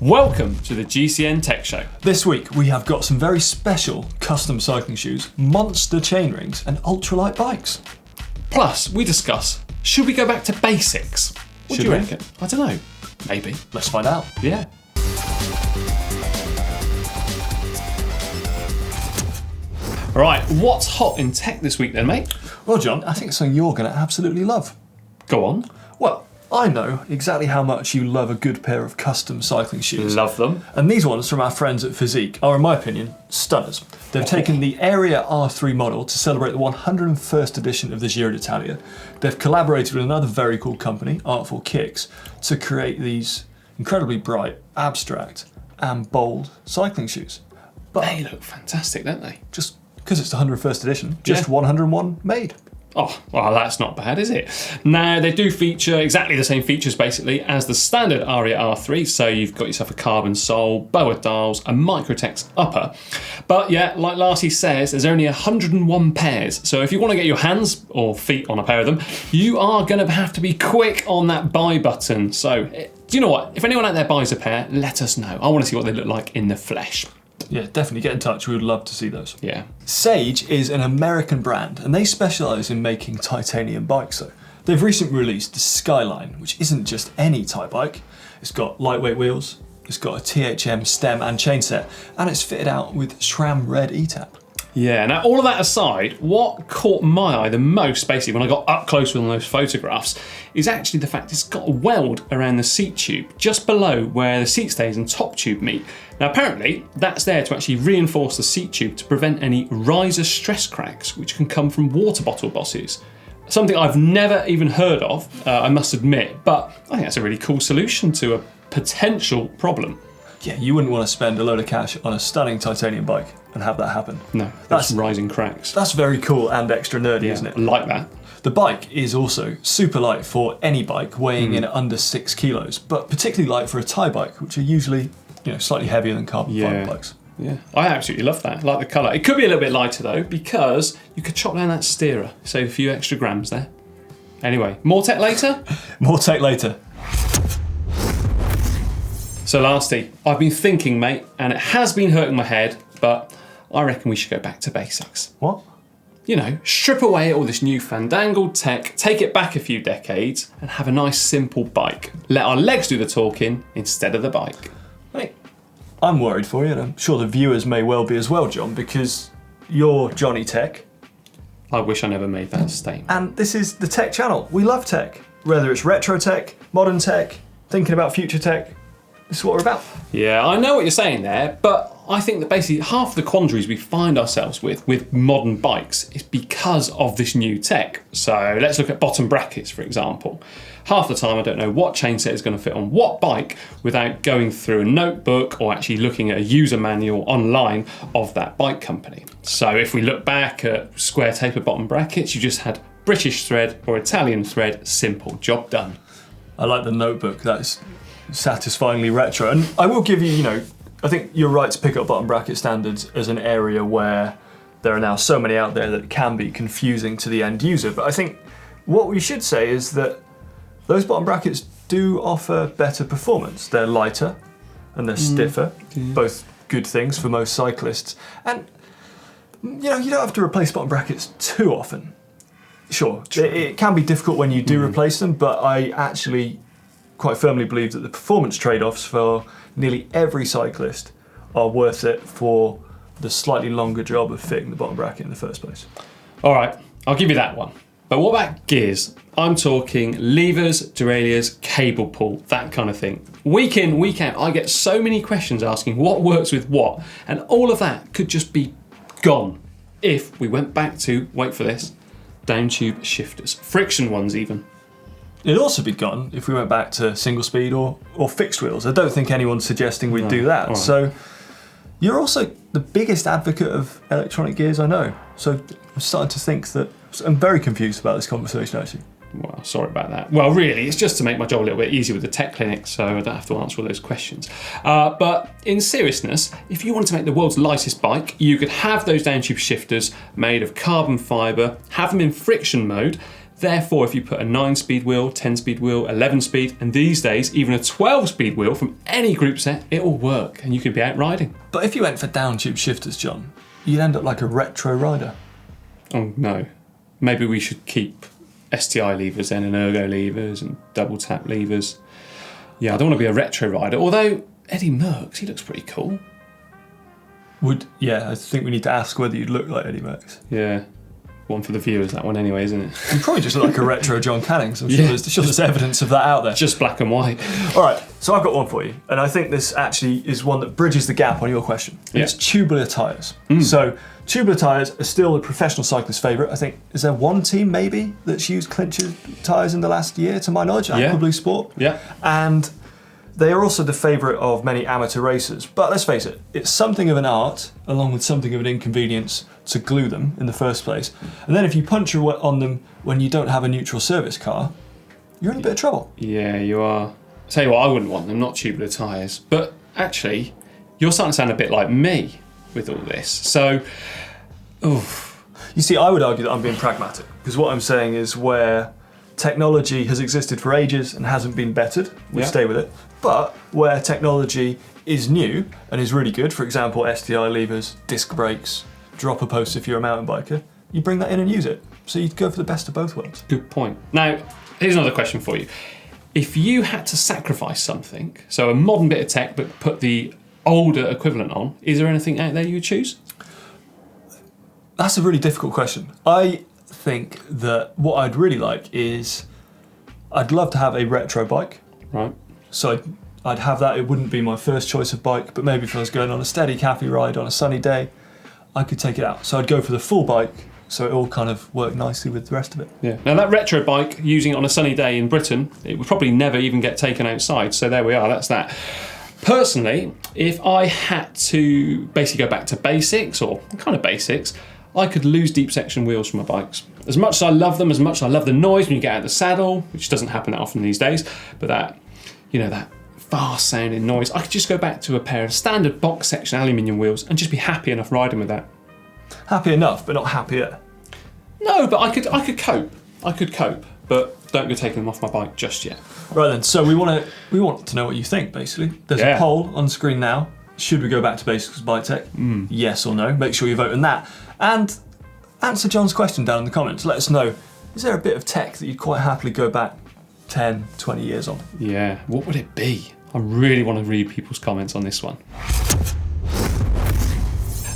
Welcome to the GCN Tech Show. This week we have got some very special custom cycling shoes, monster chainrings and ultralight bikes. Plus, we discuss, should we go back to basics? What do you reckon? I don't know. Maybe. Let's find out. Yeah. Right, what's hot in tech this week then, mate? Well, John, I think it's something you're going to absolutely love. Go on. Well, I know exactly how much you love a good pair of custom cycling shoes. Love them. And these ones from our friends at Physique are, in my opinion, stunners. They've taken the Area R3 model to celebrate the 101st edition of the Giro d'Italia. They've collaborated with another very cool company, Artful Kicks, to create these incredibly bright, abstract and bold cycling shoes. But they look fantastic, don't they? Just because it's the 101st edition, just 101 made. Oh, well, that's not bad, is it? Now, they do feature exactly the same features, basically, as the standard Aria R3. So you've got yourself a carbon sole, BOA dials, a Microtex upper. But yeah, like Lasty says, there's only 101 pairs. So if you want to get your hands or feet on a pair of them, you are going to have to be quick on that buy button. So, do you know what? If anyone out there buys a pair, let us know. I want to see what they look like in the flesh. Yeah, definitely get in touch. We would love to see those. Yeah. Sage is an American brand and they specialise in making titanium bikes. So they've recently released the Skyline, which isn't just any type bike. It's got lightweight wheels, it's got a THM stem and chainset, and it's fitted out with SRAM Red ETAP. Yeah, now all of that aside, what caught my eye the most, basically, when I got up close with those photographs, is actually the fact it's got a weld around the seat tube, just below where the seat stays and top tube meet. Now apparently, that's there to actually reinforce the seat tube to prevent any riser stress cracks, which can come from water bottle bosses. Something I've never even heard of, I must admit, but I think that's a really cool solution to a potential problem. Yeah, you wouldn't want to spend a load of cash on a stunning titanium bike and have that happen. No, that's rising cracks. That's very cool and extra nerdy, isn't it? I like that. The bike is also super light for any bike, weighing in at under 6 kilos, but particularly light for a Thai bike, which are usually, slightly heavier than carbon fibre bikes. Yeah, I absolutely love that. I like the colour. It could be a little bit lighter though, because you could chop down that steerer, save a few extra grams there. Anyway, more tech later? More tech later. So Lasty, I've been thinking, mate, and it has been hurting my head, but I reckon we should go back to basics. What? Strip away all this new fandangled tech, take it back a few decades, and have a nice simple bike. Let our legs do the talking instead of the bike. Mate, I'm worried for you, and I'm sure the viewers may well be as well, John, because you're Johnny Tech. I wish I never made that statement. And this is the Tech Channel. We love tech. Whether it's retro tech, modern tech, thinking about future tech, this is what we're about. Yeah, I know what you're saying there, but I think that basically half the quandaries we find ourselves with modern bikes is because of this new tech. So let's look at bottom brackets, for example. Half the time I don't know what chainset is going to fit on what bike without going through a notebook or actually looking at a user manual online of that bike company. So if we look back at square taper bottom brackets, you just had British thread or Italian thread, simple, job done. I like the notebook. That's satisfyingly retro. And I will give you, I think you're right to pick up bottom bracket standards as an area where there are now so many out there that it can be confusing to the end user. But I think what we should say is that those bottom brackets do offer better performance. They're lighter and they're stiffer, both good things for most cyclists. And, you don't have to replace bottom brackets too often. Sure, it can be difficult when you do replace them, but I actually quite firmly believe that the performance trade-offs for nearly every cyclist are worth it for the slightly longer job of fitting the bottom bracket in the first place. All right, I'll give you that one. But what about gears? I'm talking levers, derailleurs, cable pull, that kind of thing. Week in, week out, I get so many questions asking what works with what, and all of that could just be gone if we went back to, wait for this, down tube shifters, friction ones even. It'd also be gone if we went back to single speed or fixed wheels. I don't think anyone's suggesting we'd do that. Right. So you're also the biggest advocate of electronic gears I know. So I'm starting to think that I'm very confused about this conversation actually. Well, sorry about that. Well, really, it's just to make my job a little bit easier with the tech clinic, so I don't have to answer all those questions. But in seriousness, if you wanted to make the world's lightest bike, you could have those down tube shifters made of carbon fibre, have them in friction mode, Therefore, if you put a 9-speed wheel, 10-speed wheel, 11-speed, and these days, even a 12-speed wheel from any group set, it will work and you could be out riding. But if you went for down tube shifters, John, you'd end up like a retro rider. Oh no. Maybe we should keep STI levers then and ergo levers and double tap levers. Yeah, I don't want to be a retro rider, although Eddie Merckx, he looks pretty cool. I think we need to ask whether you'd look like Eddie Merckx. Yeah. One for the viewers, that one anyway, isn't it? You probably just look like a retro John Cannings. I'm sure there's evidence of that out there. Just black and white. All right, so I've got one for you, and I think this actually is one that bridges the gap on your question. And it's tubular tyres. So tubular tyres are still a professional cyclist favourite. I think, is there one team maybe that's used clincher tyres in the last year, to my knowledge? Aqua Blue Sport. Yeah. And they are also the favourite of many amateur racers. But let's face it, it's something of an art, along with something of an inconvenience, to glue them in the first place. And then if you puncture on them when you don't have a neutral service car, you're in a bit of trouble. Yeah, you are. I tell you what, I wouldn't want them, not tubular tyres. But actually, you're starting to sound a bit like me with all this. So, oof. You see, I would argue that I'm being pragmatic, because what I'm saying is where technology has existed for ages and hasn't been bettered, we stay with it. But where technology is new and is really good, for example, STI levers, disc brakes, dropper posts if you're a mountain biker, you bring that in and use it. So you'd go for the best of both worlds. Good point. Now, here's another question for you. If you had to sacrifice something, so a modern bit of tech but put the older equivalent on, is there anything out there you would choose? That's a really difficult question. I think that what I'd really like is, I'd love to have a retro bike. Right. So I'd have that. It wouldn't be my first choice of bike, but maybe if I was going on a steady cafe ride on a sunny day, I could take it out. So I'd go for the full bike, so it all kind of worked nicely with the rest of it. Yeah. Now that retro bike, using it on a sunny day in Britain, it would probably never even get taken outside. So there we are, that's that. Personally, if I had to basically go back to basics, or kind of basics, I could lose deep section wheels from my bikes. As much as I love them, as much as I love the noise when you get out of the saddle, which doesn't happen that often these days, but that fast sounding noise, I could just go back to a pair of standard box section aluminium wheels and just be happy enough riding with that. Happy enough, but not happier. No, but I could cope. I could cope, but don't go taking them off my bike just yet. Right then, so we want to know what you think, basically. There's a poll on screen now. Should we go back to basics with bike tech? Yes or no? Make sure you vote on that. And answer John's question down in the comments. Let us know, is there a bit of tech that you'd quite happily go back 10, 20 years on? Yeah, what would it be? I really want to read people's comments on this one.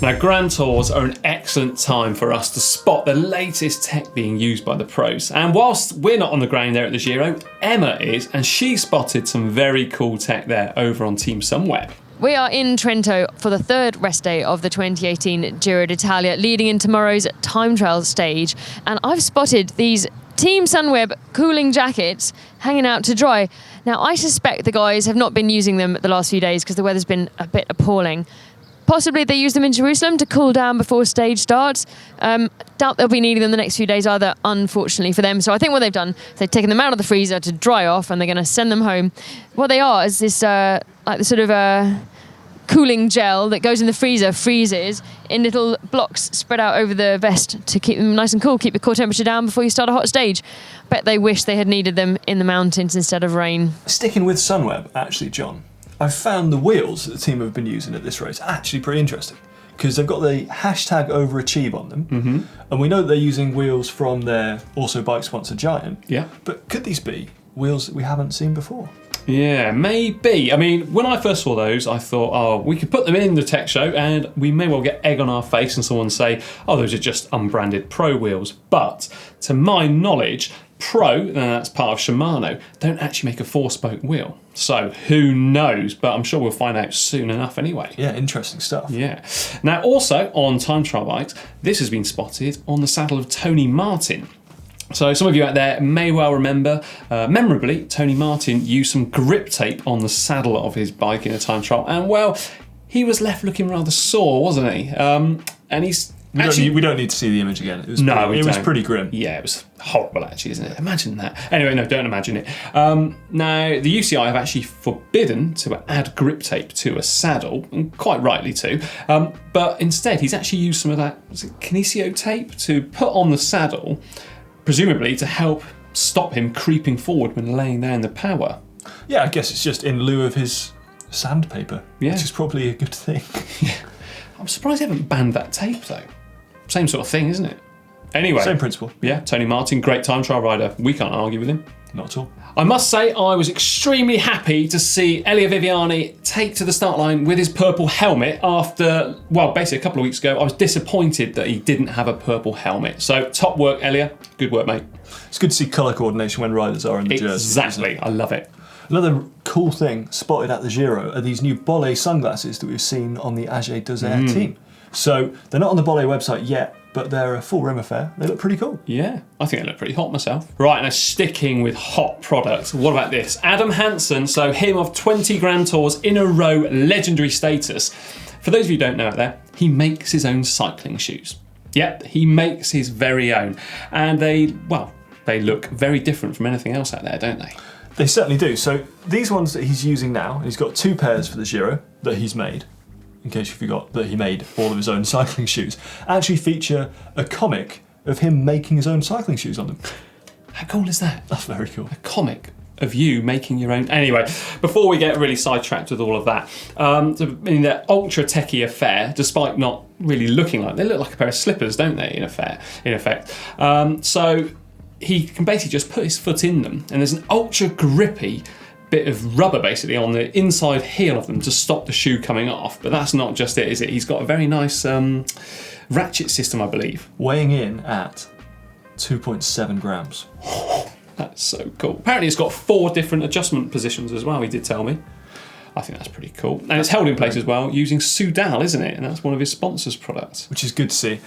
Now, Grand Tours are an excellent time for us to spot the latest tech being used by the pros. And whilst we're not on the ground there at the Giro, Emma is, and she spotted some very cool tech there over on Team Sunweb. We are in Trento for the third rest day of the 2018 Giro d'Italia, leading in tomorrow's time trial stage. And I've spotted these Team Sunweb cooling jackets hanging out to dry. Now, I suspect the guys have not been using them the last few days because the weather's been a bit appalling. Possibly they use them in Jerusalem to cool down before stage starts. Doubt they'll be needing them the next few days either, unfortunately for them. So I think what they've done, they've taken them out of the freezer to dry off and they're going to send them home. What they are is this cooling gel that goes in the freezer, freezes in little blocks spread out over the vest to keep them nice and cool, keep the core temperature down before you start a hot stage. Bet they wish they had needed them in the mountains instead of rain. Sticking with Sunweb, actually, John, I've found the wheels that the team have been using at this race actually pretty interesting, because they've got the hashtag overachieve on them, and we know that they're using wheels from their also bike sponsor Giant. Yeah. But could these be wheels that we haven't seen before? Yeah, maybe. I mean, when I first saw those, I thought, we could put them in the tech show and we may well get egg on our face and someone say, those are just unbranded Pro wheels. But to my knowledge, Pro, and that's part of Shimano, don't actually make a 4-spoke wheel. So who knows? But I'm sure we'll find out soon enough anyway. Yeah, interesting stuff. Yeah. Now, also on time trial bikes, this has been spotted on the saddle of Tony Martin. So some of you out there may well remember, memorably, Tony Martin used some grip tape on the saddle of his bike in a time trial, and well, he was left looking rather sore, wasn't he? And he's we don't need to see the image again. It was pretty grim. Yeah, it was horrible actually, isn't it? Imagine that. Anyway, no, don't imagine it. Now, the UCI have actually forbidden to add grip tape to a saddle, and quite rightly too. But instead, he's actually used some of that Kinesio tape to put on the saddle. presumably to help stop him creeping forward when laying down the power. Yeah, I guess it's just in lieu of his sandpaper, Yeah. which is probably a good thing. I'm surprised they haven't banned that tape though. Same sort of thing, isn't it? Anyway. Same principle. Yeah, Tony Martin, great time trial rider. We can't argue with him. Not at all. I must say I was extremely happy to see Elia Viviani take to the start line with his purple helmet after, well, basically a couple of weeks ago. I was disappointed that he didn't have a purple helmet. So top work, Elia. Good work, mate. It's good to see colour coordination when riders are in the jersey. Exactly. I love it. Another cool thing spotted at the Giro are these new Bolle sunglasses that we've seen on the AG Dosert team. So they're not on the Bolle website yet, but they're a full rim affair. They look pretty cool. Yeah, I think they look pretty hot myself. Right, now sticking with hot products, what about this? Adam Hansen, so him of 20 Grand Tours in a row, legendary status. For those of you who don't know out there, he makes his own cycling shoes. Yep, he makes his very own. And they look very different from anything else out there, don't they? They certainly do. So these ones that he's using now, he's got 2 pairs for the Giro that he's made, in case you forgot that he made all of his own cycling shoes, actually feature a comic of him making his own cycling shoes on them. How cool is that? That's very cool. A comic of you making your own. Anyway, before we get really sidetracked with all of that, in the ultra techie affair, despite not really looking like, they look like a pair of slippers, don't they? In effect. So he can basically just put his foot in them, and there's an ultra grippy bit of rubber basically on the inside heel of them to stop the shoe coming off. But that's not just it, is it? He's got a very nice ratchet system, I believe. Weighing in at 2.7 grams. That's so cool. Apparently it's got 4 different adjustment positions as well, he did tell me. I think that's pretty cool. And it's held in place as well using Soudal, isn't it? And that's one of his sponsors' products. Which is good to see.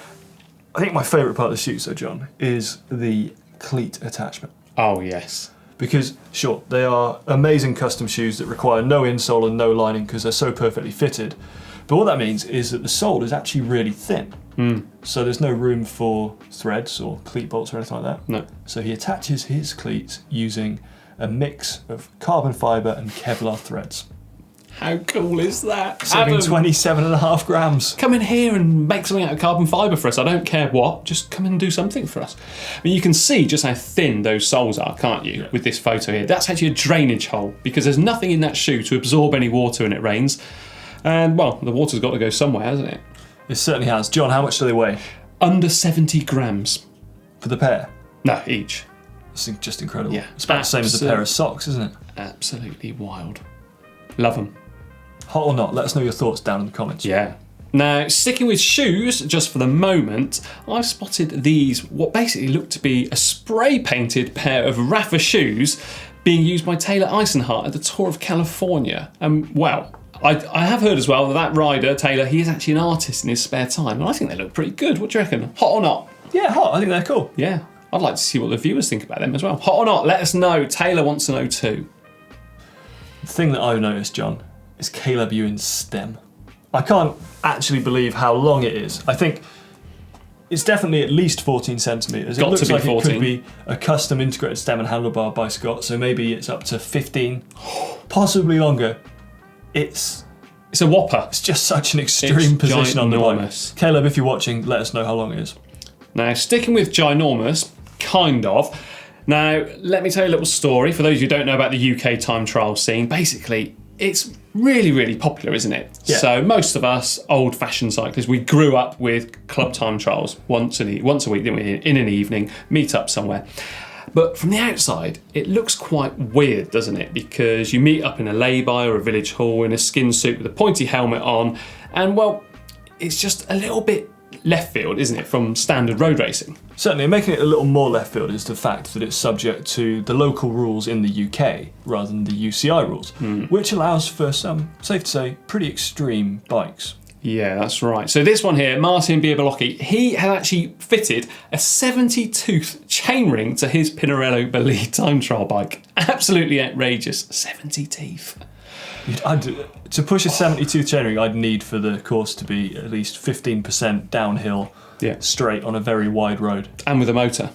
I think my favourite part of the shoes, though, John, is the cleat attachment. Oh, yes. Because, sure, they are amazing custom shoes that require no insole and no lining because they're so perfectly fitted. But what that means is that the sole is actually really thin. So there's no room for threads or cleat bolts or anything like that. No. So he attaches his cleats using a mix of carbon fibre and Kevlar threads. How cool is that? Saving 27.5 grams. Come in here and make something out of carbon fibre for us. I don't care what. Just come and do something for us. I mean, you can see just how thin those soles are, can't you, with this photo here? That's actually a drainage hole because there's nothing in that shoe to absorb any water when it rains. And, well, the water's got to go somewhere, hasn't it? It certainly has. John, how much do they weigh? Under 70 grams. For the pair? No, each. It's just incredible. Yeah. It's about the same as a pair of socks, isn't it? Absolutely wild. Love them. Hot or not, let us know your thoughts down in the comments. Yeah. Now, sticking with shoes, just for the moment, I've spotted these, what basically look to be a spray-painted pair of Rafa shoes being used by Taylor Eisenhart at the Tour of California. Well, I have heard as well that rider, Taylor, he is actually an artist in his spare time, and I think they look pretty good. What do you reckon? Hot or not? Yeah, hot. I think they're cool. Yeah. I'd like to see what the viewers think about them as well. Hot or not? Let us know. Taylor wants to know too. The thing that I've noticed, John, is Caleb Ewan's stem. I can't actually believe how long it is. I think it's definitely at least 14 centimetres. It Got looks to be like 14. It could be a custom integrated stem and handlebar by Scott, so maybe it's up to 15, possibly longer. It's a whopper. It's just such an extreme position on the bike. Caleb, if you're watching, let us know how long it is. Now, sticking with ginormous, kind of. Now, let me tell you a little story. For those who don't know about the UK time trial scene, basically, it's really, really popular, isn't it? Yeah. So most of us old-fashioned cyclists, we grew up with club time trials once a week, didn't we? In an evening, meet up somewhere. But from the outside, it looks quite weird, doesn't it? Because you meet up in a lay-by or a village hall in a skin suit with a pointy helmet on, and well, it's just a little bit left field, isn't it, from standard road racing? Certainly, making it a little more left field is the fact that it's subject to the local rules in the UK rather than the UCI rules, which allows for some, safe to say, pretty extreme bikes. Yeah, that's right. So this one here, Martin Biabolocchi, he had actually fitted a 70-tooth chainring to his Pinarello Belize time trial bike. Absolutely outrageous. 70 teeth. To push a 70-tooth chainring, I'd need for the course to be at least 15% downhill, straight on a very wide road. And with a motor.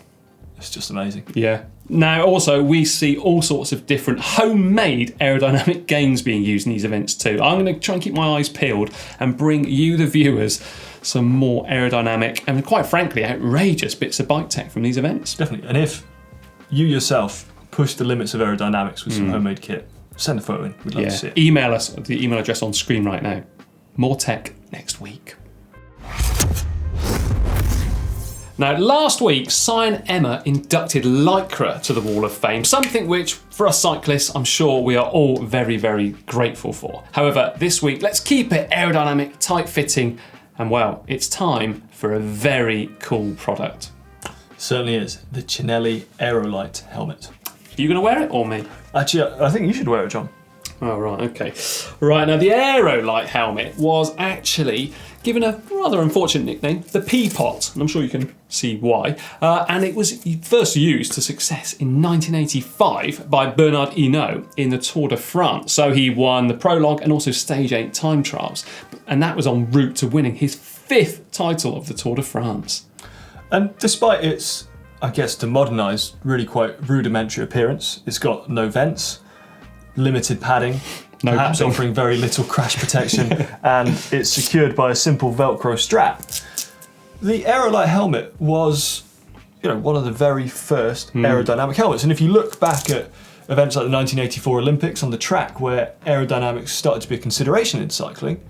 It's just amazing. Yeah. Now, also, we see all sorts of different homemade aerodynamic games being used in these events too. I'm going to try and keep my eyes peeled and bring you, the viewers, some more aerodynamic and, quite frankly, outrageous bits of bike tech from these events. Definitely. And if you yourself push the limits of aerodynamics with some homemade kit, send a photo in. We'd love to see it. Email us at the email address on screen right now. More tech next week. Now, last week, Cyan Emma inducted Lycra to the Wall of Fame, something which, for us cyclists, I'm sure we are all very, very grateful for. However, this week, let's keep it aerodynamic, tight-fitting, and well, it's time for a very cool product. Certainly is. The Cinelli Aerolight helmet. Are you going to wear it or me? Actually, I think you should wear it, John. Oh, right, okay. Right, now the Aerolight helmet was actually given a rather unfortunate nickname, the Peapot, and I'm sure you can see why. And it was first used to success in 1985 by Bernard Hinault in the Tour de France. So he won the prologue and also stage 8 time trials. And that was en route to winning his 5th title of the Tour de France. And despite its, I guess, to modernise, really quite rudimentary appearance, it's got no vents, limited padding, perhaps offering very little crash protection, and it's secured by a simple Velcro strap. The Aerolight helmet was, one of the very first aerodynamic helmets. And if you look back at events like the 1984 Olympics on the track where aerodynamics started to be a consideration in cycling,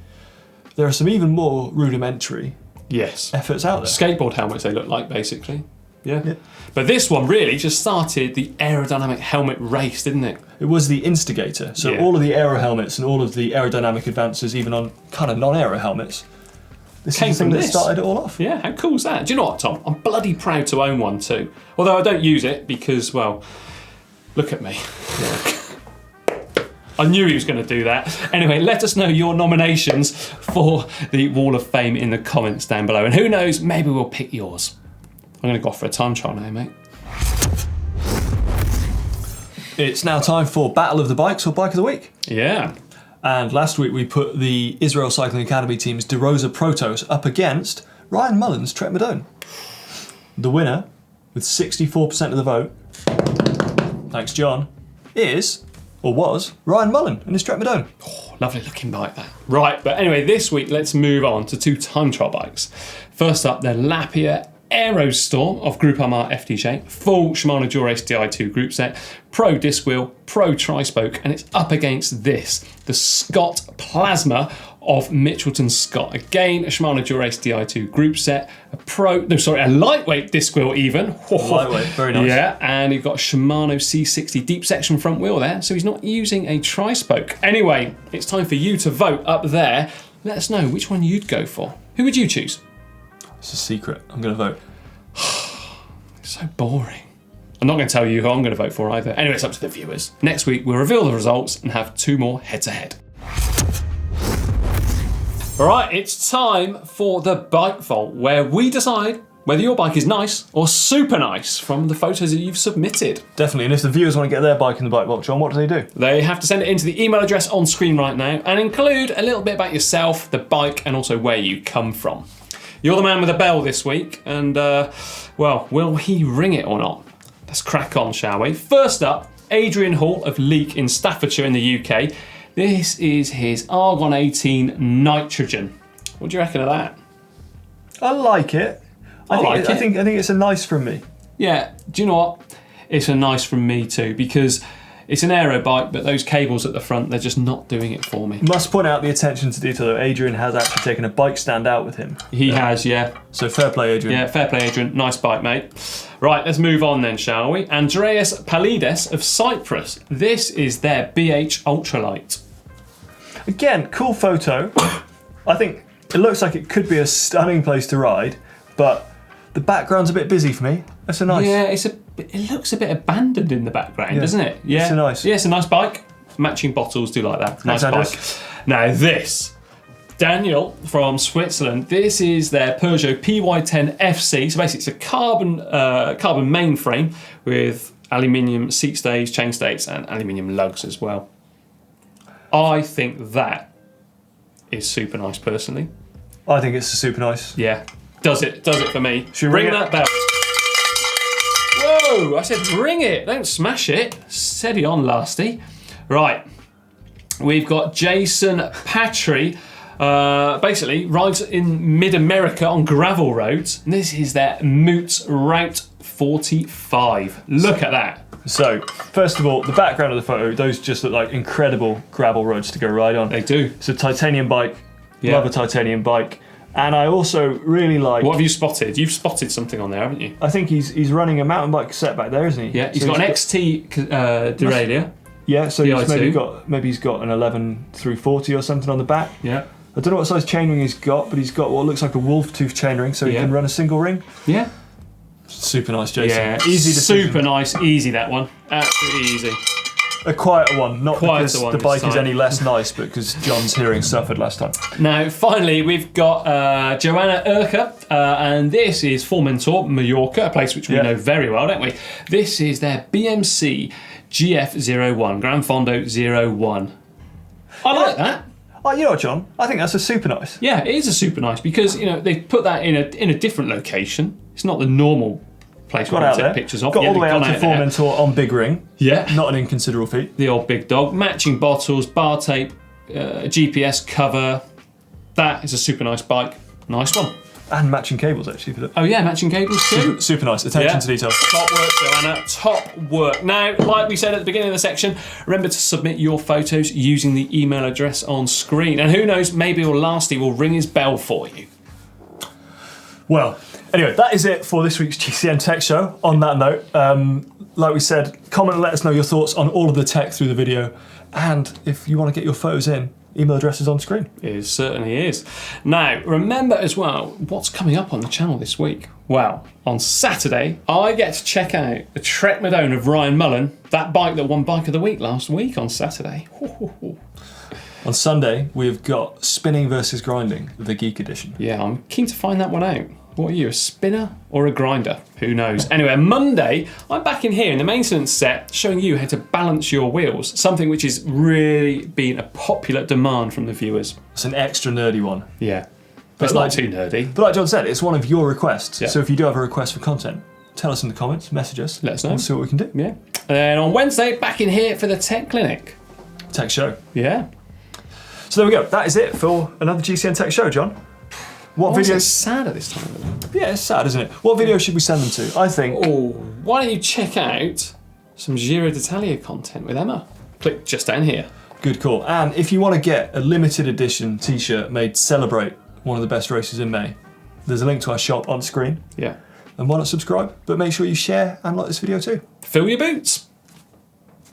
there are some even more rudimentary efforts out there. Skateboard helmets they look like, basically. Yeah. But this one really just started the aerodynamic helmet race, didn't it? It was the instigator. So all of the aero helmets and all of the aerodynamic advances, even on kind of non-aero helmets, this came is the from thing that this. started it all off. Yeah, how cool is that? Do you know what, Tom? I'm bloody proud to own one too. Although I don't use it because, well, look at me. I knew he was going to do that. Anyway, let us know your nominations for the Wall of Fame in the comments down below. And who knows, maybe we'll pick yours. I'm going to go off for a time trial now, mate. It's now time for Battle of the Bikes or Bike of the Week. Yeah. And last week we put the Israel Cycling Academy team's De Rosa Protos up against Ryan Mullen's Trek Madone. The winner, with 64% of the vote, thanks John, is, or was, Ryan Mullen and his Trek Madone. Oh, lovely looking bike that. Right, but anyway, this week let's move on to 2 time trial bikes. First up, the Lapia Aerostorm of Groupama FDJ, full Shimano Dura-Ace Di2 group set, pro disc wheel, pro tri-spoke, and it's up against this, the Scott Plasma of Mitchelton Scott. Again, a Shimano Dura-Ace Di2 group set, a lightweight disc wheel even. Lightweight, very nice. Yeah, and you've got a Shimano C60 deep section front wheel there, so he's not using a tri-spoke. Anyway, it's time for you to vote up there. Let us know which one you'd go for. Who would you choose? It's a secret. I'm going to vote. It's so boring. I'm not going to tell you who I'm going to vote for either. Anyway, it's up to the viewers. Next week, we'll reveal the results and have 2 more head-to-head. All right, it's time for the Bike Vault, where we decide whether your bike is nice or super nice from the photos that you've submitted. Definitely, and if the viewers want to get their bike in the Bike Vault, John, what do they do? They have to send it into the email address on screen right now and include a little bit about yourself, the bike, and also where you come from. You're the man with a bell this week, and, well, will he ring it or not? Let's crack on, shall we? First up, Adrian Hall of Leek in Staffordshire in the UK. This is his Argon 18 Nitrogen. What do you reckon of that? I like it. I think it's a nice from me. Yeah, do you know what? It's a nice from me too, because it's an aero bike, but those cables at the front, they're just not doing it for me. Must point out the attention to detail, though. Adrian has actually taken a bike stand out with him. He has, yeah. So fair play, Adrian. Yeah, fair play, Adrian. Nice bike, mate. Right, let's move on then, shall we? Andreas Palides of Cyprus. This is their BH Ultralight. Again, cool photo. I think it looks like it could be a stunning place to ride, but the background's a bit busy for me. That's a nice... Yeah, it looks a bit abandoned in the background, doesn't it? Yeah. It's a nice... Yeah, it's a nice bike. Matching bottles, do like that. Nice bike. Now this, Daniel from Switzerland, this is their Peugeot PY10 FC. So basically it's a carbon mainframe with aluminium seat stays, chain stays, and aluminium lugs as well. I think that is super nice personally. I think it's super nice. Yeah. Does it for me. Should we ring that bell? Whoa! Whoa! I said ring it, don't smash it. Steady on, Lasty. Right, we've got Jason Patry. Basically, rides in mid-America on gravel roads. And this is their Moot Route 45. Look at that. So, first of all, the background of the photo, those just look like incredible gravel roads to go ride on. They do. It's a titanium bike. Love a titanium bike. And I also really like... What have you spotted? You've spotted something on there, haven't you? I think he's running a mountain bike cassette back there, isn't he? Yeah, he's got an XT derailleur. Yeah, so The he's i2. maybe he's got an 11 through 40 or something on the back. Yeah. I don't know what size chainring he's got, but he's got what looks like a wolf tooth chainring, so he can run a single ring. Yeah. Super nice, Jason. Yeah, Easy decision. super nice, easy that one. Absolutely easy. A quieter one, not Quieter because one the this bike is time. any less nice, but because John's hearing suffered last time. Now, finally, we've got Joanna Urca, and this is Formentor, Mallorca, a place which we know very well, don't we? This is their BMC GF01, Gran Fondo 01. I like that. Oh, you know what, John? I think that's a super nice. Yeah, it is a super nice because they've put that in a different location. It's not the normal place where Got we out take there. pictures of. Got all the way they've out gone to there. Formentor on big ring. Yeah, Not an inconsiderable feat. the old big dog. Matching bottles, bar tape, GPS cover. That is a super nice bike. Nice one. And matching cables, actually. For the... Oh yeah, matching cables too. Super nice. Attention to detail. Top work, Joanna. Top work. Now, like we said at the beginning of the section, remember to submit your photos using the email address on screen. And who knows, maybe Lasty will ring his bell for you. Well, anyway, that is it for this week's GCN Tech Show. On that note, like we said, comment and let us know your thoughts on all of the tech through the video. And if you want to get your photos in, email address is on screen. It certainly is. Now, remember as well, what's coming up on the channel this week? Well, on Saturday, I get to check out the Trek Madone of Ryan Mullen, that bike that won Bike of the Week last week on Saturday. On Sunday, we've got spinning versus grinding, the Geek edition. Yeah, I'm keen to find that one out. What are you, a spinner or a grinder? Who knows? Anyway, Monday, I'm back in here in the maintenance set showing you how to balance your wheels, something which has really been a popular demand from the viewers. It's an extra nerdy one. Yeah, but it's not too nerdy. But like John said, it's one of your requests. Yeah. So if you do have a request for content, tell us in the comments, message us. Let us know. We'll see what we can do. Yeah. And on Wednesday, back in here for the Tech Clinic. Tech Show. Yeah. So there we go. That is it for another GCN Tech Show, John. What Why is it videos? sad at this time of the Yeah, it's sad, isn't it? What video should we send them to? I think. Oh, why don't you check out some Giro d'Italia content with Emma? Click just down here. Good call. And if you want to get a limited edition t-shirt made to celebrate one of the best races in May, there's a link to our shop on screen. Yeah. And why not subscribe? But make sure you share and like this video too. Fill your boots.